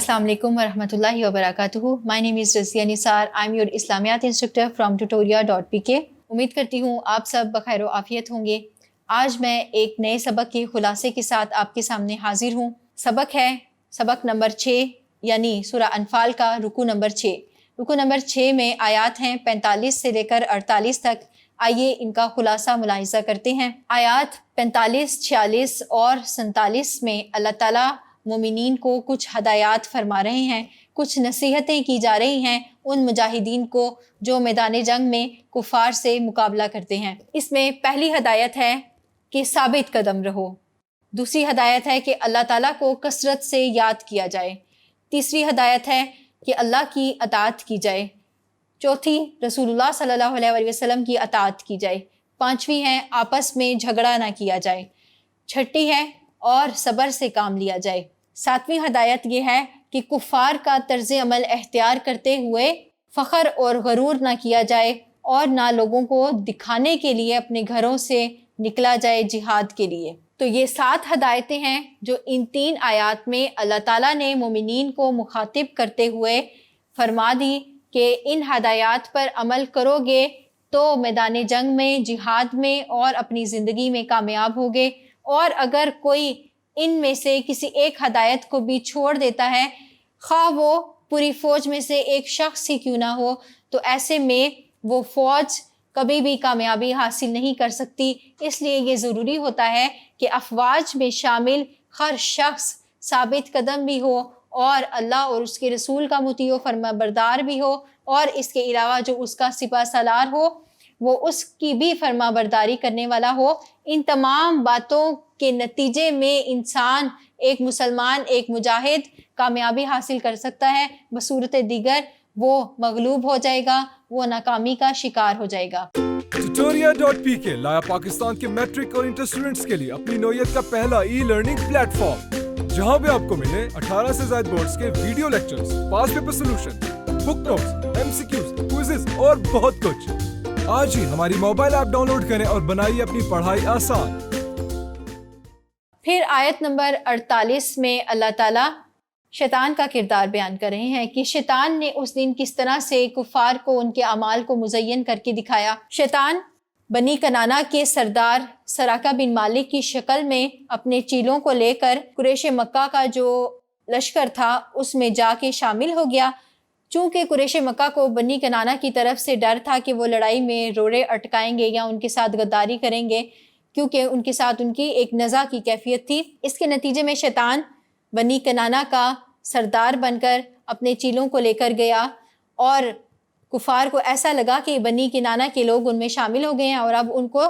Assalamu alaikum warahmatullahi wabarakatuh. My name is Razia Nisar. I'm your Islamiyat instructor from tutoria.pk. उम्मीद करती हूँ आप सब बखैर आफियत होंगे। आज मैं एक नए सबक के खुलासे के साथ आपके सामने हाजिर हूँ। सबक है सबक नंबर 6 यानी सूरा अनफाल का रुकू नंबर 6। रुकू नंबर 6 में आयात हैं 45 से लेकर 48 तक। आइए इनका खुलासा मुलाहिज़ा करते हैं। आयात 45, 46 और 47 में अल्लाह ताला मोमिनीन को कुछ हदायत फरमा रहे हैं, कुछ नसीहतें की जा रही हैं उन मुजाहिदीन को जो मैदान जंग में कुफार से मुकाबला करते हैं। इसमें पहली हदायत है कि साबित कदम रहो। दूसरी हदायत है कि अल्लाह ताला को कसरत से याद किया जाए। तीसरी हदायत है कि अल्लाह की अताअत की जाए। चौथी रसूलुल्लाह सल्लल्लाहु अलैहि वसल्लम की अताअत की जाए। पांचवी है आपस में झगड़ा ना किया जाए। छठी है और सब्र से काम लिया जाए। सातवीं हदायत ये है कि कुफ़ार का तर्ज अमल एख्तियार करते हुए फ़ख्र और गरूर ना किया जाए और ना लोगों को दिखाने के लिए अपने घरों से निकला जाए जिहाद के लिए। तो ये 7 हदायतें हैं जो इन 3 आयात में अल्लाह ताला ने मोमिनीन को मुखातिब करते हुए फरमा दी कि इन हदायत पर अमल करोगे तो मैदान जंग में, जिहाद में और अपनी ज़िंदगी में कामयाब होगे। और अगर कोई इनमें से किसी एक हदायत को भी छोड़ देता है, खा वो पूरी फ़ौज में से एक शख्स ही क्यों ना हो, तो ऐसे में वो फ़ौज कभी भी कामयाबी हासिल नहीं कर सकती। इसलिए ये ज़रूरी होता है कि अफवाज में शामिल हर शख्स साबित कदम भी हो और अल्लाह और उसके रसूल का मुतीओ फरमाबरदार भी हो, और इसके अलावा जो उसका सिपा सालार हो वो उसकी भी फरमाबरदारी करने वाला हो। इन तमाम बातों के नतीजे में इंसान, एक मुसलमान, एक मुजाहिद कामयाबी हासिल कर सकता है, बसूरत दीगर वो मगलूब हो जाएगा, वो नाकामी का शिकार हो जाएगा। tutoria.pk लाया पाकिस्तान के मैट्रिक और इंटर स्टूडेंट्स के लिए अपनी नौयत का पहला ई-लर्निंग प्लेटफॉर्म, जहां पे आपको मिले 18 से ज्यादा बोर्ड्स के video lectures, past paper solution, book notes, MCQs, quizzes और बहुत कुछ। आज ही हमारी मोबाइल ऐप डाउनलोड करें और बनाइए अपनी पढ़ाई आसान। फिर आयत नंबर 48 में अल्लाह ताला शैतान का किरदार बयान कर रहे हैं कि शैतान ने उस दिन किस तरह से कुफार को उनके अमाल को मुज़य्यन करके दिखाया। शैतान बनी कनाना के सरदार सराका बिन मालिक की शक्ल में अपने चीलों को लेकर कुरैश मक्का का जो लश्कर था उसमें जाके शामिल हो गया। चूँकि कुरैश मक्का को बनी कनाना की तरफ से डर था कि वो लड़ाई में रोड़े अटकाएंगे या उनके साथ गद्दारी करेंगे, क्योंकि उनके साथ उनकी एक नज़ा की कैफियत थी। इसके नतीजे में शैतान बनी कनाना का सरदार बनकर अपने चीलों को लेकर गया और कुफार को ऐसा लगा कि बनी कनाना के लोग उनमें शामिल हो गए हैं और अब उनको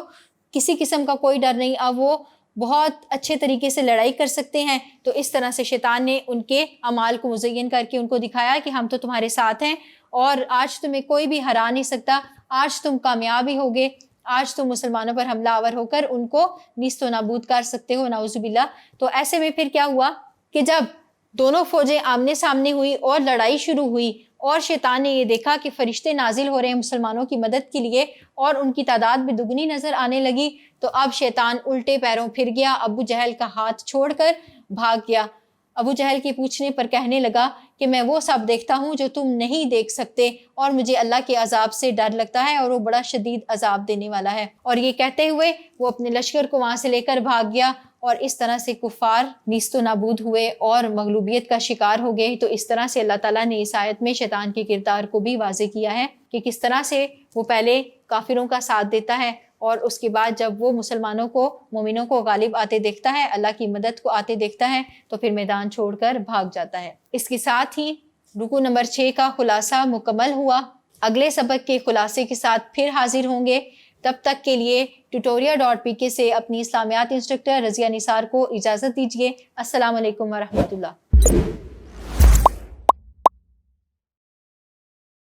किसी किस्म का कोई डर नहीं, अब वो बहुत अच्छे तरीके से लड़ाई कर सकते हैं। तो इस तरह से शैतान ने उनके अमाल को मुज़य्यन करके उनको दिखाया कि हम तो तुम्हारे साथ हैं और आज तुम्हें कोई भी हरा नहीं सकता, आज तुम कामयाब ही होगे, आज तुम मुसलमानों पर हमलावर होकर उनको नीस्तो नाबूद कर सकते हो, नाउज़ुबिल्लाह। तो ऐसे में फिर क्या हुआ कि जब दोनों फ़ौजें आमने सामने हुई और लड़ाई शुरू हुई और शैतान ने ये देखा कि फ़रिश्ते नाजिल हो रहे हैं मुसलमानों की मदद के लिए और उनकी तादाद भी दुगनी नज़र आने लगी, तो अब शैतान उल्टे पैरों फिर गया, अबू जहल का हाथ छोड़कर भाग गया। अबू जहल के पूछने पर कहने लगा कि मैं वो सब देखता हूँ जो तुम नहीं देख सकते और मुझे अल्लाह के अजाब से डर लगता है और वो बड़ा शदीद अजाब देने वाला है। और ये कहते हुए वो अपने लश्कर को वहाँ से लेकर भाग गया और इस तरह से कुफार नीस्तो नाबूद हुए और मगलूबियत का शिकार हो गए। तो इस तरह से अल्लाह ताला ने इस आयत में शैतान के किरदार को भी वाज़े किया है कि किस तरह से वो पहले काफिरों का साथ देता है और उसके बाद जब वो मुसलमानों को, मोमिनों को गालिब आते देखता है, अल्लाह की मदद को आते देखता है, तो फिर मैदान छोड़कर भाग जाता है। इसके साथ ही रुकू नंबर 6 का खुलासा मुकम्मल हुआ। अगले सबक के खुलासे के साथ फिर हाजिर होंगे। तब तक के लिए tutoria.pk से अपनी इस्लामियात इंस्ट्रक्टर रज़िया निसार को इजाज़त दीजिए। अस्सलाम वालेकुम वरहमतुल्लाह।